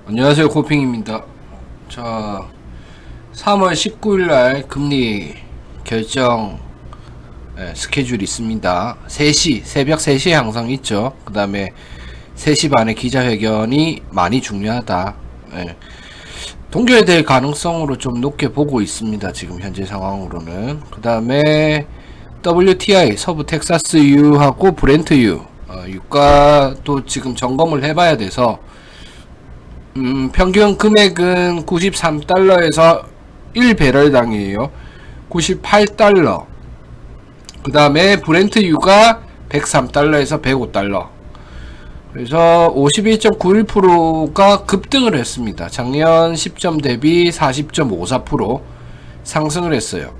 안녕하세요, 코핑입니다. 자, 3월 19일날 금리 결정 스케줄이 있습니다. 3시, 새벽 3시에 항상 있죠. 그 다음에 3시 반에 기자회견이 많이 중요하다. 동결될 가능성으로 좀 높게 보고 있습니다. 지금 현재 상황으로는. 그 다음에 WTI, 서부 텍사스유하고 브렌트유, 유가도 지금 점검을 해봐야 돼서 평균 금액은 93달러에서 1배럴당이에요. 98달러. 그 다음에 브렌트유가 103달러에서 105달러. 그래서 51.91%가 급등을 했습니다. 작년 10점 대비 40.54% 상승을 했어요.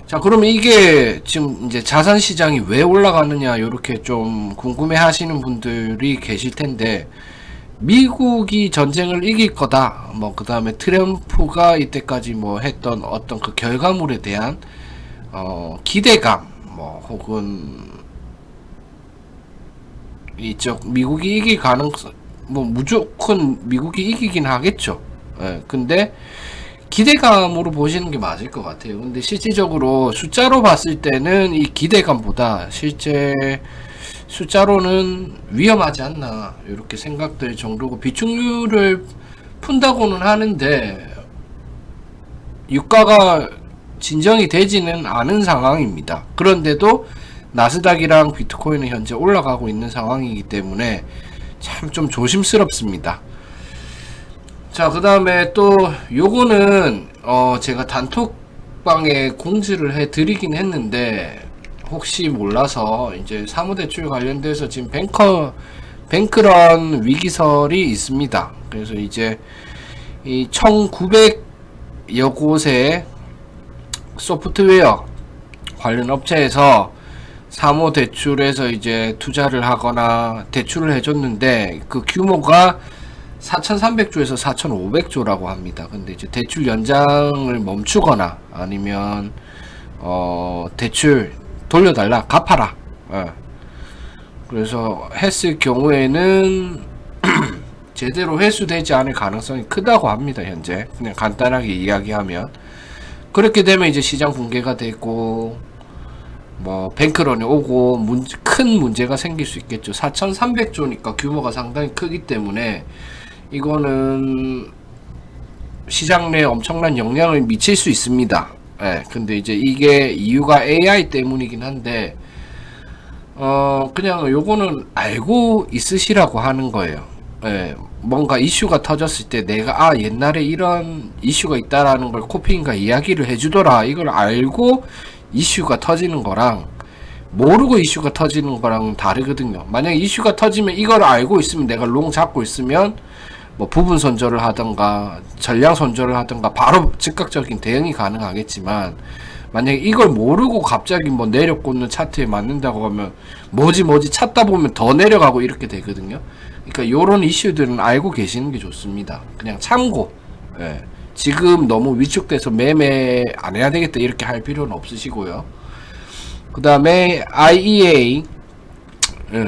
자, 그러면 이게 지금 이제 자산 시장이 왜 올라가느냐, 요렇게 좀 궁금해 하시는 분들이 계실 텐데, 미국이 전쟁을 이길 거다, 그 다음에 트럼프가 이때까지 했던 어떤 그 결과물에 대한, 기대감, 혹은, 이쪽, 미국이 이길 가능성, 무조건 미국이 이기긴 하겠죠. 근데, 기대감으로 보시는 게 맞을 것 같아요. 근데 실질적으로 숫자로 봤을 때는 이 기대감보다 실제 숫자로는 위험하지 않나, 이렇게 생각될 정도고, 비축률을 푼다고는 하는데 유가가 진정이 되지는 않은 상황입니다. 그런데도 나스닥이랑 비트코인은 현재 올라가고 있는 상황이기 때문에 참 좀 조심스럽습니다. 자, 그 다음에 또 요거는 제가 단톡방에 공지를 해 드리긴 했는데, 혹시 몰라서 이제 사무대출 관련돼서 지금 뱅크런 위기설이 있습니다. 그래서 이제 이 1900여 곳의 소프트웨어 관련 업체에서 사무대출에서 이제 투자를 하거나 대출을 해줬는데, 그 규모가 4,300조에서 4,500조라고 합니다. 근데 이제 대출 연장을 멈추거나 아니면 대출 돌려달라, 갚아라, 그래서 했을 경우에는 제대로 회수되지 않을 가능성이 크다고 합니다. 현재 그냥 간단하게 이야기하면. 그렇게 되면 이제 시장 붕괴가 되고 뱅크런이 오고 큰 문제가 생길 수 있겠죠. 4,300조니까 규모가 상당히 크기 때문에 이거는 시장 내에 엄청난 영향을 미칠 수 있습니다. 근데 이제 이게 이유가 AI 때문이긴 한데, 그냥 요거는 알고 있으시라고 하는 거예요. 뭔가 이슈가 터졌을 때 내가 옛날에 이런 이슈가 있다라는 걸 코핑이가 이야기를 해주더라, 이걸 알고 이슈가 터지는 거랑 모르고 이슈가 터지는 거랑 다르거든요. 만약에 이슈가 터지면 이걸 알고 있으면, 내가 롱 잡고 있으면 부분 손절을 하던가 전량 손절을 하던가 바로 즉각적인 대응이 가능하겠지만, 만약에 이걸 모르고 갑자기 내려 꽂는 차트에 맞는다고 하면 뭐지 찾다 보면 더 내려가고 이렇게 되거든요. 그러니까 요런 이슈들은 알고 계시는 게 좋습니다. 그냥 참고, 지금 너무 위축돼서 매매 안 해야 되겠다 이렇게 할 필요는 없으시고요. 그 다음에 IEA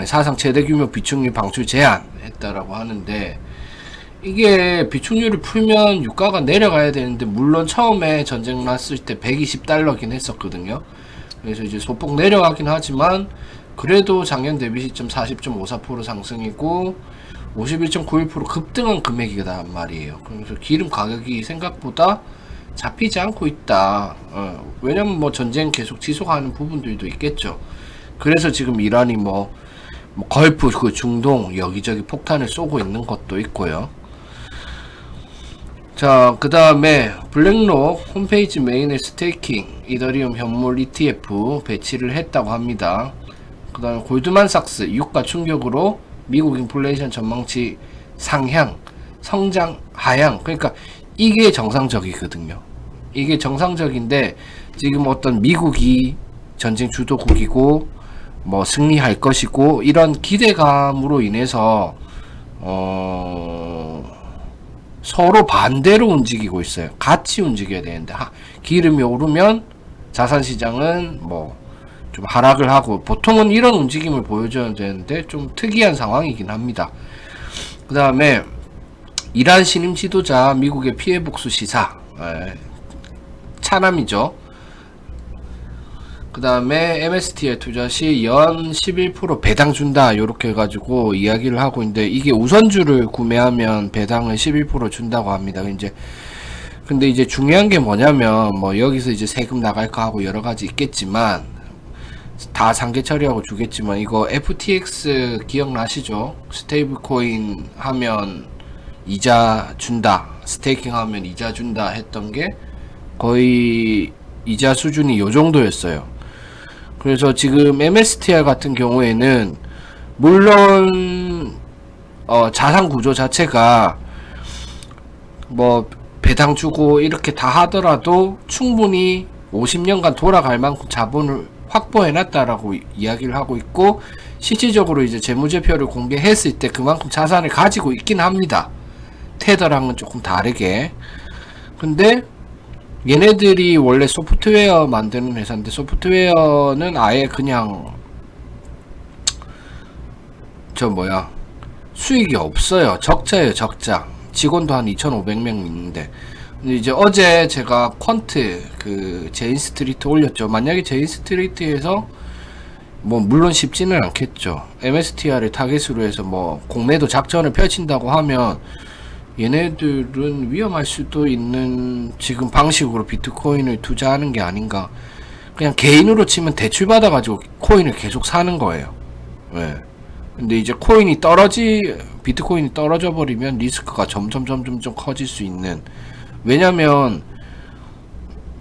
사상 최대 규모 비축률 방출 제한했다라고 하는데, 이게 비축률을 풀면 유가가 내려가야 되는데, 물론 처음에 전쟁 났을 때 120달러긴 했었거든요. 그래서 이제 소폭 내려가긴 하지만 그래도 작년 대비 시점 40.54% 상승이고 51.91% 급등한 금액이란 말이에요. 그래서 기름 가격이 생각보다 잡히지 않고 있다. 왜냐면 전쟁 계속 지속하는 부분들도 있겠죠. 그래서 지금 이란이 걸프, 그 중동 여기저기 폭탄을 쏘고 있는 것도 있고요. 자, 그 다음에 블랙록 홈페이지 메인에 스테이킹 이더리움 현물 ETF 배치를 했다고 합니다. 그 다음에 골드만삭스 유가 충격으로 미국 인플레이션 전망치 상향, 성장 하향. 그러니까 이게 정상적이거든요. 이게 정상적인데, 지금 어떤 미국이 전쟁 주도국이고 승리할 것이고 이런 기대감으로 인해서 서로 반대로 움직이고 있어요. 같이 움직여야 되는데, 기름이 오르면 자산시장은 좀 하락을 하고, 보통은 이런 움직임을 보여줘야 되는데 좀 특이한 상황이긴 합니다. 그 다음에 이란 신임 지도자 미국의 피해 복수 시사, 차남이죠. 그 다음에 MSTI 투자 시 연 11% 배당 준다 요렇게 해가지고 이야기를 하고 있는데, 이게 우선주를 구매하면 배당을 11% 준다고 합니다. 근데 이제 중요한 게 뭐냐면, 뭐 여기서 이제 세금 나갈까 하고 여러가지 있겠지만, 다 상계 처리하고 주겠지만, 이거 FTX 기억나시죠? 스테이블 코인 하면 이자 준다, 스테이킹 하면 이자 준다 했던 게 거의 이자 수준이 요 정도였어요. 그래서 지금 MSTR 같은 경우에는 물론 자산 구조 자체가 뭐 배당 주고 이렇게 다 하더라도 충분히 50년간 돌아갈 만큼 자본을 확보해 놨다라고 이야기를 하고 있고, 실질적으로 이제 재무제표를 공개했을 때 그만큼 자산을 가지고 있긴 합니다. 테더랑은 조금 다르게. 근데 얘네들이 원래 소프트웨어 만드는 회사인데, 소프트웨어는 아예 그냥 수익이 없어요. 적자예요, 적자. 직원도 한 2,500명 있는데. 근데 이제 어제 제가 퀀트 그 제인스트리트 올렸죠. 만약에 제인스트리트에서 뭐 물론 쉽지는 않겠죠. MSTR을 타겟으로 해서 뭐 공매도 작전을 펼친다고 하면 얘네들은 위험할 수도 있는 지금 방식으로 비트코인을 투자하는 게 아닌가. 그냥 개인으로 치면 대출 받아가지고 코인을 계속 사는 거예요. 네. 근데 이제 비트코인이 떨어져 버리면 리스크가 점점 커질 수 있는. 왜냐면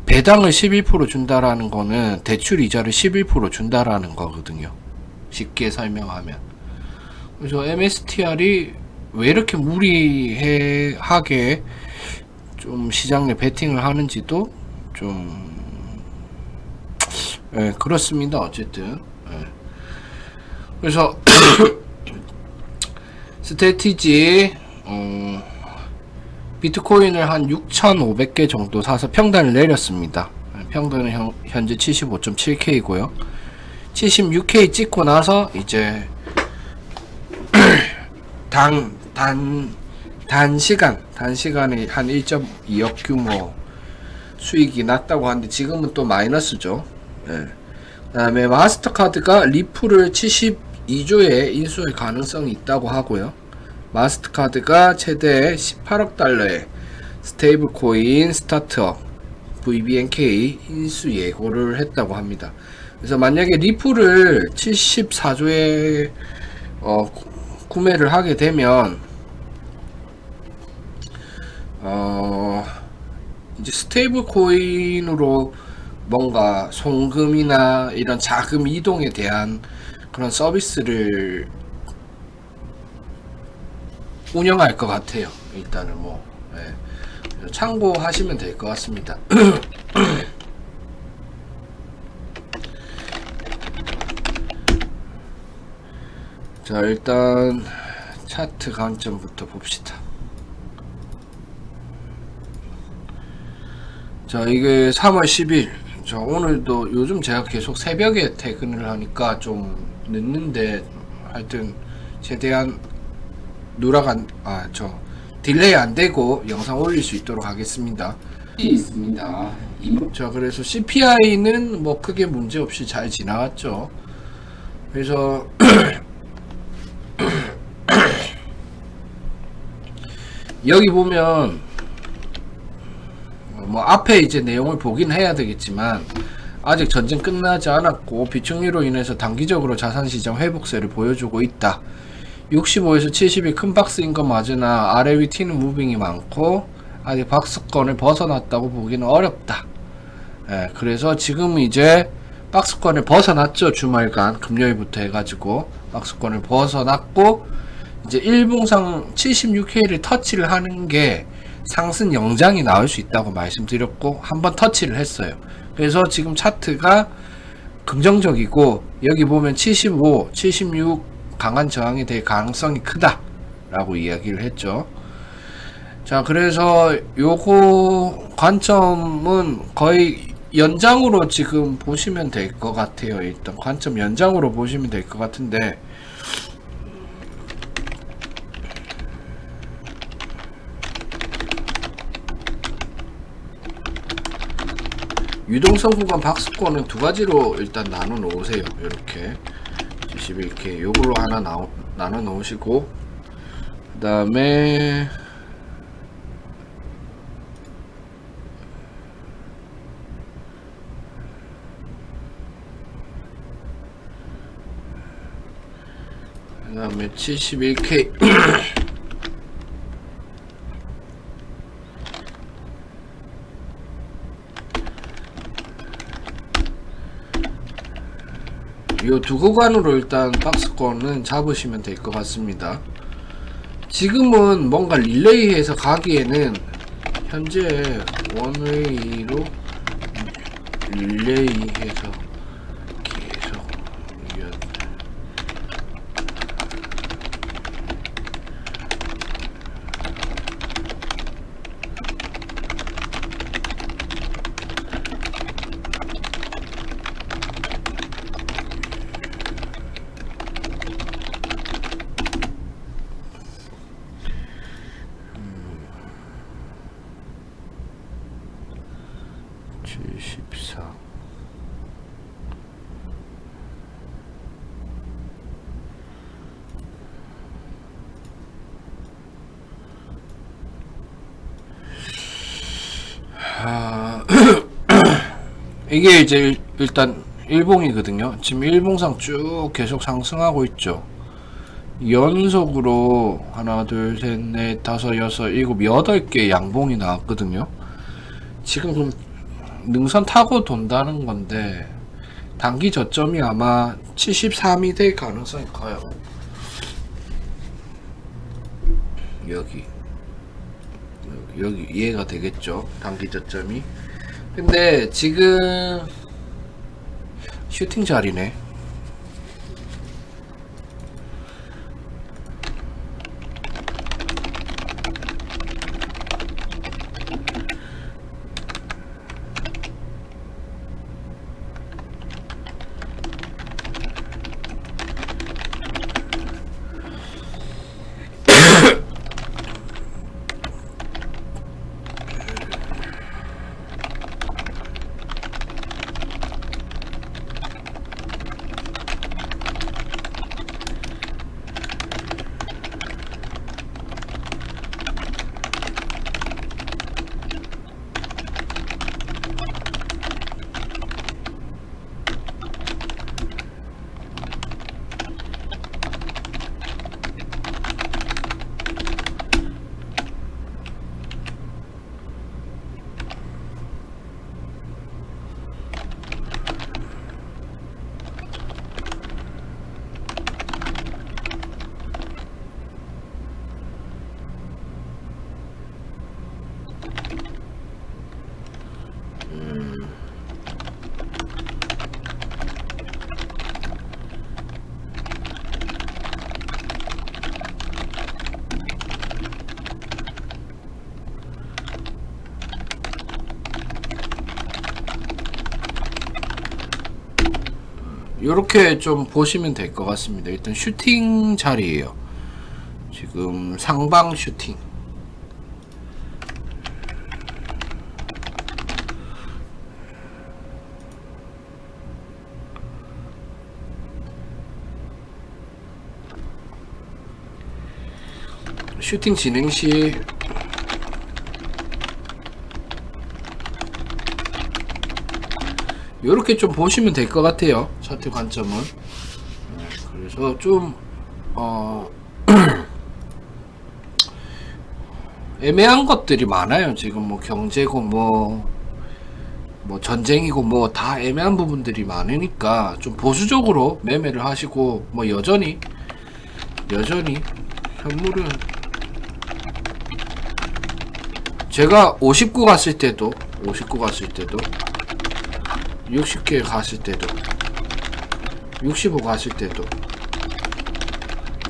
배당을 11% 준다라는 거는 대출 이자를 11% 준다라는 거거든요. 쉽게 설명하면. 그래서 MSTR이 왜 이렇게 무리하게 좀 시장 내 베팅을 하는지도 좀 그렇습니다. 어쨌든 그래서 스트래티지 비트코인을 한 6,500개 정도 사서 평단을 내렸습니다. 평단은 현재 75.7K고요 76K 찍고 나서 이제 단시간에 한 1.2억 규모 수익이 났다고 하는데, 지금은 또 마이너스죠. 그 다음에 마스터카드가 리플을 72조에 인수할 가능성이 있다고 하고요. 마스터카드가 최대 18억 달러의 스테이블 코인 스타트업 VBNK 인수 예고를 했다고 합니다. 그래서 만약에 리플을 74조에 구매를 하게 되면 이제 스테이블 코인으로 뭔가 송금이나 이런 자금 이동에 대한 그런 서비스를 운영할 것 같아요. 일단은 참고하시면 될 것 같습니다. 자, 일단 차트 관점부터 봅시다. 자, 이게 3월 10일. 자, 오늘도 요즘 제가 계속 새벽에 퇴근을 하니까 좀 늦는데, 하여튼 최대한 딜레이 안 되고 영상 올릴 수 있도록 하겠습니다. 있습니다. 자, 그래서 CPI는 뭐 크게 문제 없이 잘 지나갔죠. 그래서 여기 보면 뭐 앞에 이제 내용을 보긴 해야 되겠지만, 아직 전쟁 끝나지 않았고 비축리로 인해서 단기적으로 자산시장 회복세를 보여주고 있다. 65에서 70이 큰 박스인 건 맞으나 아래 위 튀는 무빙이 많고 아직 박스권을 벗어났다고 보기는 어렵다. 그래서 지금 이제 박스권을 벗어났죠. 주말간 금요일부터 해가지고 박스권을 벗어났고, 이제 일봉상 76K를 터치를 하는 게 상승 영장이 나올 수 있다고 말씀드렸고, 한번 터치를 했어요. 그래서 지금 차트가 긍정적이고, 여기 보면 75, 76 강한 저항이 될 가능성이 크다 라고 이야기를 했죠. 자, 그래서 요거 관점은 거의 연장으로 지금 보시면 될 것 같아요. 일단 관점 연장으로 보시면 될 것 같은데, 유동성 구간 박스권은 두 가지로 일단 나눠 놓으세요. 이렇게 71K 요걸로 하나 나눠 놓으시고, 그 다음에 그 다음에 71K 요 두 구간으로 일단 박스권은 잡으시면 될 것 같습니다. 지금은 뭔가 릴레이해서 가기에는 현재 원웨이로 릴레이해서 계속 74. 이게 이제 일단 일봉이거든요. 지금 일봉상 쭉 계속 상승하고 있죠. 연속으로 하나, 둘, 셋, 넷, 다섯, 여섯, 일곱, 8개 양봉이 나왔거든요. 지금 좀 능선 타고 돈다는 건데 단기 저점이 아마 73이 될 가능성이 커요. 여기 이해가 되겠죠? 단기 저점이. 근데 지금 슈팅 자리네. 요렇게 좀 보시면 될 것 같습니다. 일단 슈팅 자리에요. 지금 상방 슈팅. 슈팅 진행 시 요렇게 좀 보시면 될 것 같아요. 차트 관점은. 그래서 좀 애매한 것들이 많아요. 지금 뭐 경제고 뭐 전쟁이고 뭐 다 애매한 부분들이 많으니까 좀 보수적으로 매매를 하시고, 뭐 여전히 현물은 제가 59 갔을 때도 60개 갔을 때도 65 갔을 때도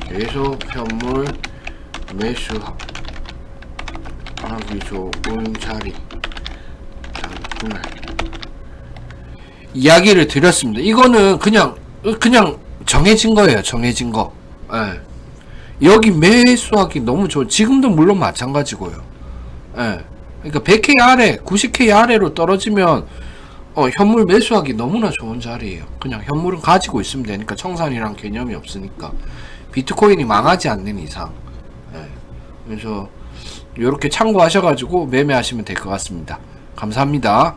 계속 현물 매수 하기 좋은 자리 정말 이야기를 드렸습니다. 이거는 그냥 정해진 거예요. 정해진 거. 예. 여기 매수하기 너무 좋은, 지금도 물론 마찬가지고요. 예. 그러니까 100K 아래, 90K 아래로 떨어지면 현물 매수하기 너무나 좋은 자리예요. 그냥 현물은 가지고 있으면 되니까 청산이랑 개념이 없으니까 비트코인이 망하지 않는 이상. 예. 그래서 이렇게 참고하셔가지고 매매하시면 될 것 같습니다. 감사합니다.